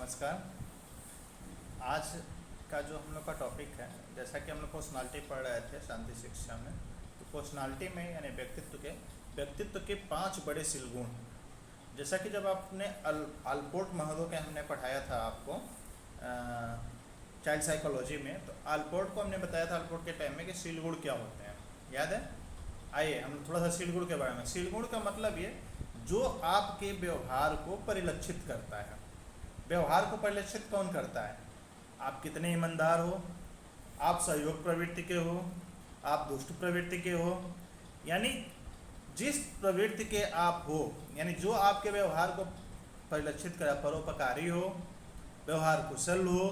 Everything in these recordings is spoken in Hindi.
नमस्कार। आज का जो हम लोग का टॉपिक है, जैसा कि हम लोग पर्सनालिटी पढ़ रहे थे शांति शिक्षा में, तो पर्सनालिटी में यानी व्यक्तित्व के 5 बड़े सिलगुण। जैसा कि जब आपने अल्पोर्ट महोदय के हमने पढ़ाया था आपको चाइल्ड साइकोलॉजी में, तो अल्पोर्ट को हमने बताया था अल्पोर्ट के टाइम में कि सिलगुण क्या होते हैं, याद है? आइए हम थोड़ा सा सिलगुण के बारे में। सिलगुण का मतलब ये जो आपके व्यवहार को परिलक्षित करता है। व्यवहार को परिलक्षित कौन करता है? आप कितने ईमानदार हो, आप सहयोग प्रवृत्ति के हो, आप दुष्ट प्रवृत्ति के हो, यानी जिस प्रवृत्ति के आप हो, यानी जो आपके व्यवहार को परिलक्षित करे, परोपकारी हो, व्यवहार कुशल हो,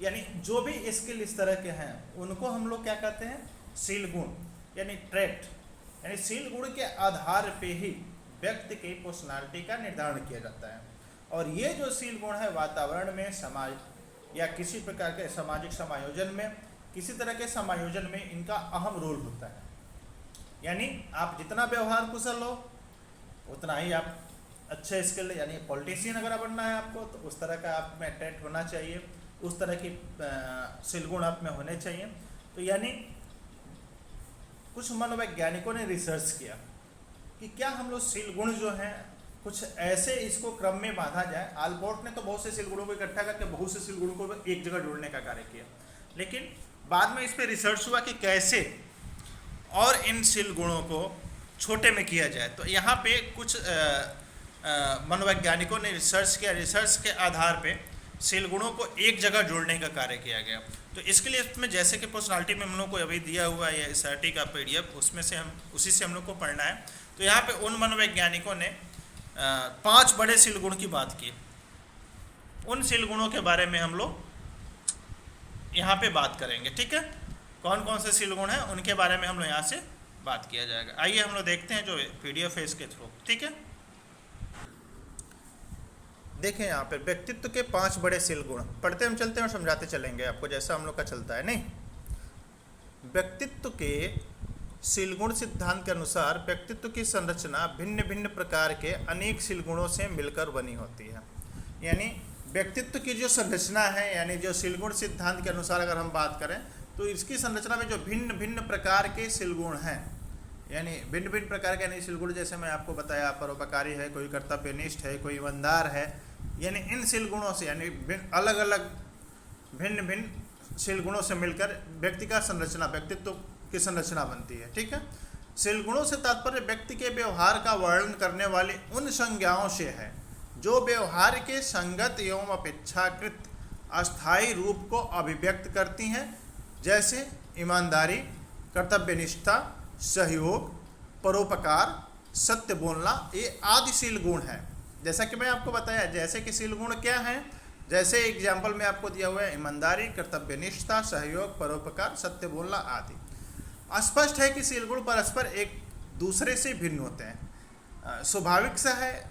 यानी जो भी स्किल इस तरह के हैं उनको हम लोग क्या कहते हैं? शील गुण यानी ट्रैट। यानी शील गुण के आधार पे ही व्यक्ति की पर्सनालिटी का निर्धारण किया जाता है। और ये जो शील गुण है वातावरण में, समाज या किसी प्रकार के सामाजिक समायोजन में, किसी तरह के समायोजन में इनका अहम रोल होता है। यानी आप जितना व्यवहार कुशल हो उतना ही आप अच्छे स्किल, यानी पॉलिटिशियन अगर बनना है आपको तो उस तरह का आप में ट्रैट होना चाहिए, उस तरह की शील गुण आप में होने चाहिए। तो यानी कुछ मनोवैज्ञानिकों ने रिसर्च किया कि क्या हम लोग शील गुण जो हैं कुछ ऐसे इसको क्रम में बांधा जाए। अल्पोर्ट ने तो बहुत से शील गुणों को इकट्ठा करके बहुत से शील गुणों को एक जगह जोड़ने का कार्य किया, लेकिन बाद में इस पर रिसर्च हुआ कि कैसे और इन शील गुणों को छोटे में किया जाए। तो यहाँ पे कुछ मनोवैज्ञानिकों ने रिसर्च किया। रिसर्च के आधार पे शील गुणों को एक जगह जोड़ने का कार्य किया गया। तो इसके लिए इसमें जैसे कि पर्सनालिटी में हम लोग को अभी दिया हुआ है SRT का PDF, उसमें से उसी से हम लोग को पढ़ना है। तो यहाँ पे उन मनोवैज्ञानिकों ने 5 बड़े शील गुण की बात की। उन शील गुणों के बारे में हम लोग यहाँ पे बात करेंगे, ठीक है? कौन कौन से शील गुण हैं उनके बारे में हम लोग यहाँ से बात किया जाएगा। आइए हम लोग देखते हैं जो PDF है इसके थ्रू, ठीक है? देखें यहाँ पे व्यक्तित्व के 5 बड़े शील गुण पढ़ते हम चलते हैं और समझाते चलेंगे आपको, जैसा हम लोग का चलता है। नहीं, व्यक्तित्व के शील गुण सिद्धांत के अनुसार व्यक्तित्व की संरचना भिन्न भिन्न प्रकार के अनेक शील गुणों से मिलकर बनी होती है। यानी व्यक्तित्व की जो संरचना है, यानी जो शील गुण सिद्धांत के अनुसार अगर हम बात करें तो इसकी संरचना में जो भिन्न भिन्न प्रकार के शील गुण हैं, यानी भिन्न भिन्न प्रकार के यानी शील गुण, जैसे मैं आपको बताया परोपकारी है, कोई कर्तव्यनिष्ठ है, कोई ईमानदार है, यानी इन शील गुणों से यानी अलग अलग भिन्न भिन्न शील गुणों से मिलकर व्यक्ति का संरचना, व्यक्तित्व की संरचना बनती है, ठीक है? शील गुणों से तात्पर्य व्यक्ति के व्यवहार का वर्णन करने वाली उन संज्ञाओं से है जो व्यवहार के संगत एवं अपेक्षाकृत अस्थायी रूप को अभिव्यक्त करती हैं, जैसे ईमानदारी, कर्तव्यनिष्ठता, सहयोग, परोपकार, सत्य बोलना, ये आदि शील गुण हैं। जैसा कि मैं आपको बताया, जैसे कि शील गुण क्या हैं, जैसे एग्जाम्पल में आपको दिया हुआ है ईमानदारी, कर्तव्यनिष्ठता, सहयोग, परोपकार, सत्य बोलना आदि। स्पष्ट है कि शील गुण परस्पर एक दूसरे से भिन्न होते हैं। स्वाभाविक सा है,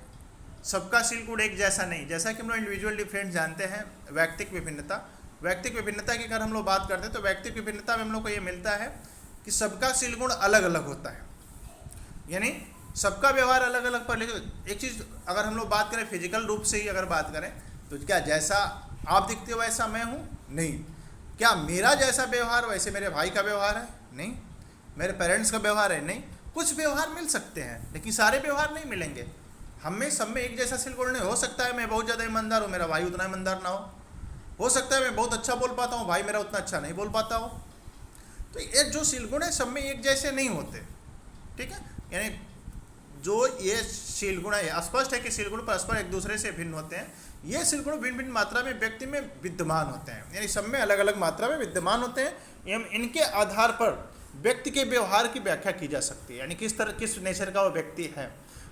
सबका शील गुण एक जैसा नहीं। जैसा कि हम लोग इंडिविजुअल डिफरेंस जानते हैं, व्यक्तिक विभिन्नता की अगर हम लोग बात करते हैं तो व्यक्तिक विभिन्नता में हम लोग को ये मिलता है कि सबका शील गुण अलग अलग होता है, यानी सबका व्यवहार अलग अलग। पर लेकिन एक चीज़ अगर हम लोग बात करें फिजिकल रूप से ही अगर बात करें तो क्या जैसा आप दिखते हो वैसा मैं हूँ? नहीं। क्या मेरा जैसा व्यवहार वैसे मेरे भाई का व्यवहार है? नहीं। मेरे पेरेंट्स का व्यवहार है? नहीं। कुछ व्यवहार मिल सकते हैं लेकिन सारे व्यवहार नहीं मिलेंगे। हम में सब में एक जैसा शील गुण नहीं हो सकता है। मैं बहुत ज़्यादा ईमानदार हूँ, मेरा भाई उतना ईमानदार ना हो सकता है मैं बहुत अच्छा बोल पाता हूँ, भाई मेरा उतना अच्छा नहीं बोल पाता हो। तो ये जो शील गुण है सब में एक जैसे नहीं होते, ठीक है? यानी जो ये शील गुण है, स्पष्ट है कि शील गुण परस्पर एक दूसरे से भिन्न होते हैं। ये शील गुण भिन्न भिन्न मात्रा में व्यक्ति में विद्यमान होते हैं, यानी सब में अलग अलग मात्रा में विद्यमान होते हैं एवं इनके आधार पर व्यक्ति के व्यवहार की व्याख्या की जा सकती है, यानी किस नेचर का वो व्यक्ति है।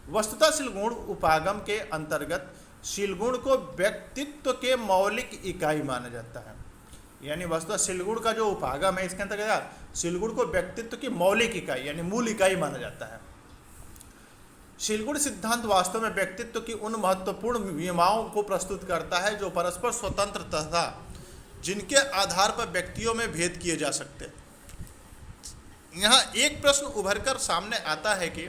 वस्तुतः शील गुण उपागम के अंतर्गत शील गुण को व्यक्तित्व के मौलिक इकाई माना जाता है। यानी वस्तुतः शील गुण का जो उपागम है इसके अंतर्गत शील गुण को व्यक्तित्व की मौलिक इकाई यानी मूल इकाई माना जाता है। शील गुण सिद्धांत वास्तव में व्यक्तित्व की उन महत्वपूर्ण विमाओं को प्रस्तुत करता है जो परस्पर स्वतंत्र तथा जिनके आधार पर व्यक्तियों में भेद किए जा सकते हैं। यहाँ एक प्रश्न उभरकर सामने आता है कि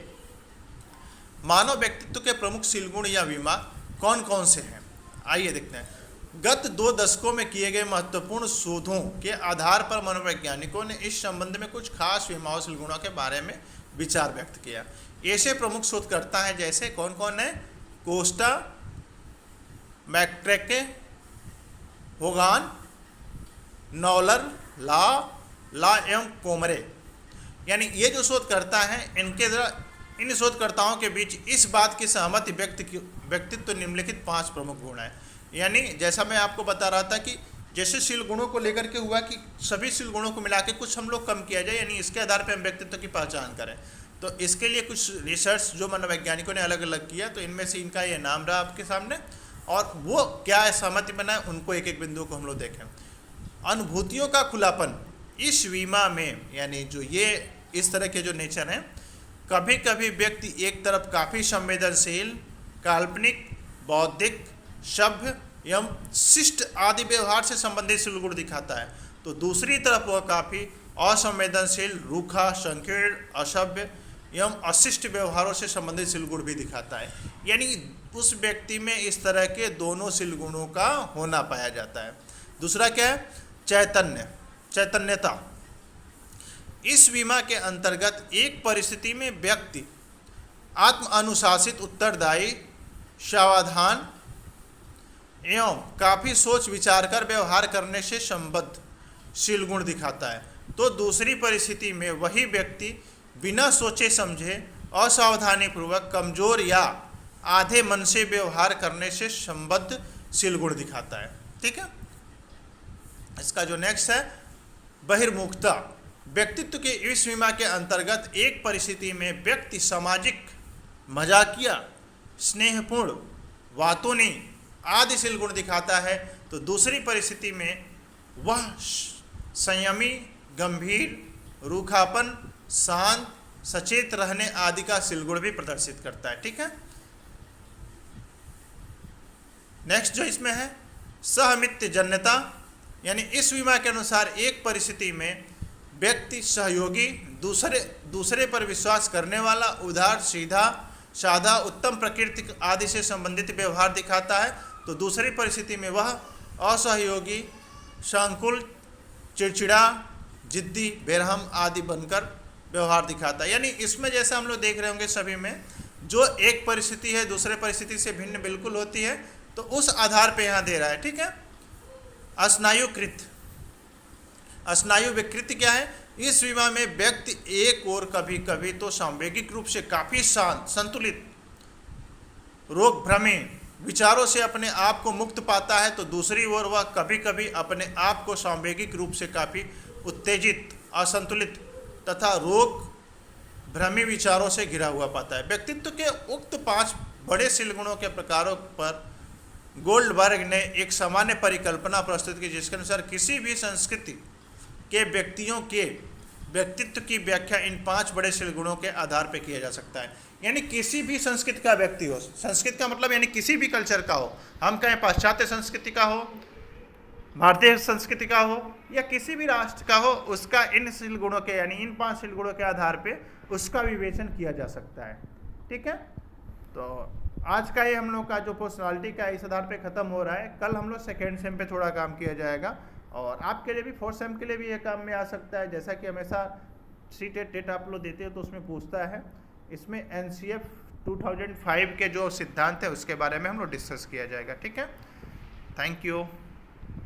मानव व्यक्तित्व के प्रमुख शील गुण या विमा कौन कौन से हैं? आइए देखते हैं। गत 2 दशकों में किए गए महत्वपूर्ण शोधों के आधार पर मनोवैज्ञानिकों ने इस संबंध में कुछ खास विमाओं गुणों के बारे में विचार व्यक्त किया। ऐसे प्रमुख शोधकर्ता हैं जैसे कौन कौन है? कोस्टा, मैकट्रेके, होगान, नॉलर, ला एवं कोमरे। यानी ये जो शोधकर्ता हैं इन शोधकर्ताओं के बीच इस बात की सहमति व्यक्तित्व निम्नलिखित 5 प्रमुख गुण हैं। यानी जैसा मैं आपको बता रहा था कि जैसे शील गुणों को लेकर के हुआ कि सभी शील गुणों को मिला के कुछ हम लोग कम किया जाए, यानी इसके आधार पर हम व्यक्तित्व की पहचान करें। तो इसके लिए कुछ रिसर्च जो मनोवैज्ञानिकों ने अलग अलग किया, तो इनमें से इनका ये नाम रहा आपके सामने, और वो क्या है सहमति बनाए, उनको एक एक बिंदु को हम लोग देखें। अनुभूतियों का खुलापन इस वीमा में, यानी जो ये इस तरह के जो नेचर हैं, कभी कभी व्यक्ति एक तरफ काफ़ी संवेदनशील, काल्पनिक, बौद्धिक, सभ्य एवं शिष्ट आदि व्यवहार से संबंधित शील गुण दिखाता है, तो दूसरी तरफ वह काफ़ी असंवेदनशील, रूखा, संकीर्ण, असभ्य एवं अशिष्ट व्यवहारों से संबंधित शील गुण भी दिखाता है। यानी उस व्यक्ति में इस तरह के दोनों शील गुणों का होना पाया जाता है। दूसरा क्या है? चैतन्यता। इस बीमा के अंतर्गत एक परिस्थिति में व्यक्ति आत्म अनुशासित, उत्तरदायी, सावधान एवं काफ़ी सोच विचार कर व्यवहार करने से संबद्ध शील गुण दिखाता है, तो दूसरी परिस्थिति में वही व्यक्ति बिना सोचे समझे, असावधानीपूर्वक, कमजोर या आधे मन से व्यवहार करने से संबद्ध शील गुण दिखाता है। ठीक है। इसका जो नेक्स्ट है बहिर्मुखता। व्यक्तित्व के इस बीमा के अंतर्गत एक परिस्थिति में व्यक्ति सामाजिक, मजाकिया, स्नेहपूर्ण, वातुनी आदि शील गुण दिखाता है, तो दूसरी परिस्थिति में वह संयमी, गंभीर, रूखापन, शांत, सचेत रहने आदि का शील गुण भी प्रदर्शित करता है। ठीक है। नेक्स्ट जो इसमें है सहमित्यजन्यता, यानी इस बीमा के अनुसार एक परिस्थिति में व्यक्ति सहयोगी, दूसरे पर विश्वास करने वाला, उदार, सीधा साधा, उत्तम प्रकृति आदि से संबंधित व्यवहार दिखाता है, तो दूसरी परिस्थिति में वह असहयोगी, संकुल, चिड़चिड़ा, जिद्दी, बेरहम आदि बनकर व्यवहार दिखाता है। यानी इसमें जैसा हम लोग देख रहे होंगे सभी में, जो एक परिस्थिति है दूसरे परिस्थिति से भिन्न बिल्कुल होती है, तो उस आधार पे यहाँ दे रहा है। ठीक है। स्नायु विकृति क्या है? इस बीमा में व्यक्ति एक और कभी कभी तो सांवेगिक रूप से काफ़ी शांत, संतुलित, रोग भ्रमी विचारों से अपने आप को मुक्त पाता है, तो दूसरी ओर वह कभी कभी अपने आप को सांवेगिक रूप से काफ़ी उत्तेजित, असंतुलित तथा रोग भ्रमी विचारों से घिरा हुआ पाता है। व्यक्तित्व के उक्त 5 बड़े शील गुणों के प्रकारों पर गोल्डबर्ग ने एक सामान्य परिकल्पना प्रस्तुत की, जिसके अनुसार किसी भी संस्कृति के व्यक्तियों के व्यक्तित्व की व्याख्या इन 5 बड़े शील गुणों के आधार पर किया जा सकता है। यानी किसी भी संस्कृति का व्यक्ति हो, संस्कृति का मतलब यानी किसी भी कल्चर का हो, हम कहें पाश्चात्य संस्कृति का हो, भारतीय संस्कृति का हो, या किसी भी राष्ट्र का हो, उसका इन शील गुणों के यानी इन 5 शील गुणों के आधार पे उसका विवेचन किया जा सकता है। ठीक है। तो आज का ये हम लोग का जो पर्सनालिटी का इस आधार पे ख़त्म हो रहा है। कल हम लोग सेकेंड सेम पे थोड़ा काम किया जाएगा, और आपके लिए भी 4th सेम के लिए भी ये काम में आ सकता है। जैसा कि हमेशा टेट आप लोग देते हो तो उसमें पूछता है, इसमें NCF 2005 के जो सिद्धांत है उसके बारे में हम लोग डिस्कस किया जाएगा। ठीक है। Thank you.